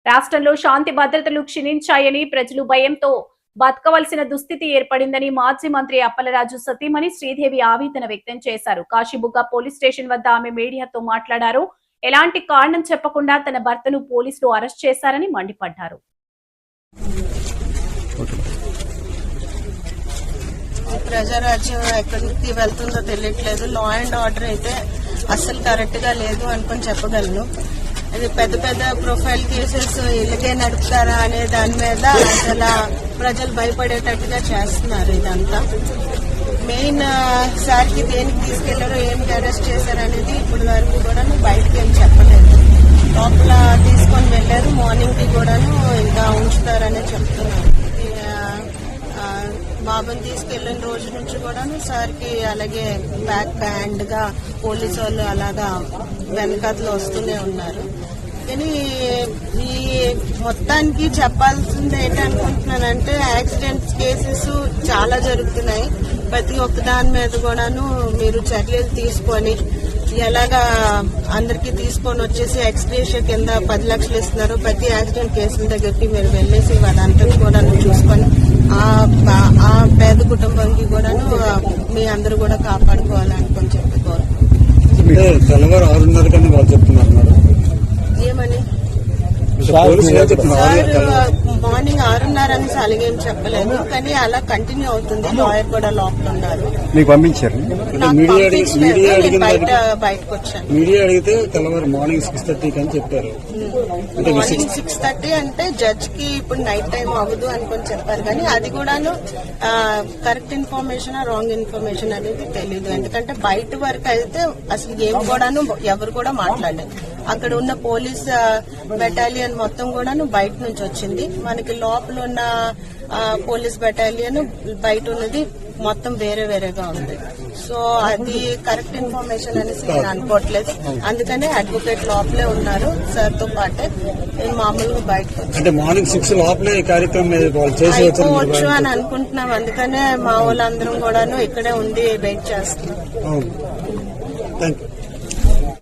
రాష్ట్రంలో శాంతి భద్రతలు క్షీణించాయని ప్రజలు భయంతో బతకవలసిన దుస్థితి ఏర్పడిందని మాజీ మంత్రి అప్పలరాజు సతీమణి శ్రీదేవి ఆవేదన వ్యక్తం చేశారు. కాశీబుగ్గ పోలీస్ స్టేషన్ వద్ద ఆమె మీడియాతో మాట్లాడారు. ఎలాంటి కారణం చెప్పకుండా తన భర్తను పోలీసులు అరెస్ట్ చేశారని మండిపడ్డారు. ప్రజారాజ్యం ఎక్కడికి వెళ్తుందో తెలియట్లేదు. లా అండ్ ఆర్డర్ అయితే అస్సలు కరెక్ట్ గా లేదు అనుకుని చెప్పగలను. ఇది పెద్ద పెద్ద ప్రొఫైల్ కేసెస్ ఇలాగే నడుపుతారా అనే దాని మీద అసలు ప్రజలు భయపడేటట్టుగా చేస్తున్నారు. ఇదంతా మెయిన్ సార్కి దేనికి తీసుకెళ్లారో ఏమిటి అరెస్ట్ చేశారనేది ఇప్పటి వరకు కూడా బయటకి ఏం చెప్పలేదు. లోపల తీసుకొని వెళ్లారు. మార్నింగ్ కి కూడాను ఇంకా ఉంచుతారనే చెప్తున్నారు. బాబుని తీసుకెళ్లిన రోజు నుంచి కూడాను సార్కి అలాగే బ్యాక్ హ్యాండ్ గా పోలీసు వాళ్ళు అలాగా వెనకాతలు వస్తూనే ఉన్నారు. కానీ ఈ మొత్తానికి చెప్పాల్సింది ఏంటనుకుంటున్నానంటే యాక్సిడెంట్స్ కేసెస్ చాలా జరుగుతున్నాయి. ప్రతి ఒక్క దాని మీద కూడాను మీరు చర్యలు తీసుకొని ఎలాగా అందరికి తీసుకొని వచ్చేసి ఎక్స్గ్రేషియా కింద 10 లక్షలు ఇస్తున్నారు. ప్రతి యాక్సిడెంట్ కేసుల దగ్గరికి మీరు వెళ్లేసి వాళ్ళంతా కూడా చూసుకొని ఆ పేద కుటుంబానికి కూడాను మీ అందరూ కూడా కాపాడుకోవాలనుకొని చెప్పి ఏమని మార్నింగ్ 6:30 అని అలాగేం చెప్పలేదు. కానీ అలా కంటిన్యూ అవుతుంది. లాయర్ కూడా లోపల ఉన్నారు. బయటకు వచ్చాను. మీడియా అడిగితే తెల్లవారు మార్నింగ్ 6:30 అని చెప్పారు. మార్నింగ్ 6:30 అంటే జడ్జ్ కి ఇప్పుడు నైట్ టైం అవ్వదు అనుకొని చెప్పారు. కానీ అది కూడాను కరెక్ట్ ఇన్ఫర్మేషన్ రాంగ్ ఇన్ఫర్మేషన్ అనేది తెలీదు. ఎందుకంటే బయట వరకు అయితే అసలు ఏం కూడాను ఎవరు కూడా మాట్లాడలేదు. అక్కడ ఉన్న పోలీస్ బెటాలియన్ మొత్తం కూడాను బయట నుంచి వచ్చింది. మనకి లోపల ఉన్న పోలీస్ బెటాలియన్ బయట ఉన్నది మొత్తం వేరే వేరేగా ఉంది. సో అది కరెక్ట్ ఇన్ఫర్మేషన్ అనేసి నేను అనుకోవట్లేదు. అందుకనే అడ్వకేట్ లోపలే ఉన్నారు సార్ తో పాటే. నేను మామూలుగా బయటకు అయిపోవచ్చు అని అనుకుంటున్నాం. అందుకనే మా వాళ్ళందరం కూడాను ఇక్కడే ఉండి వెయిట్ చేస్తున్నాం.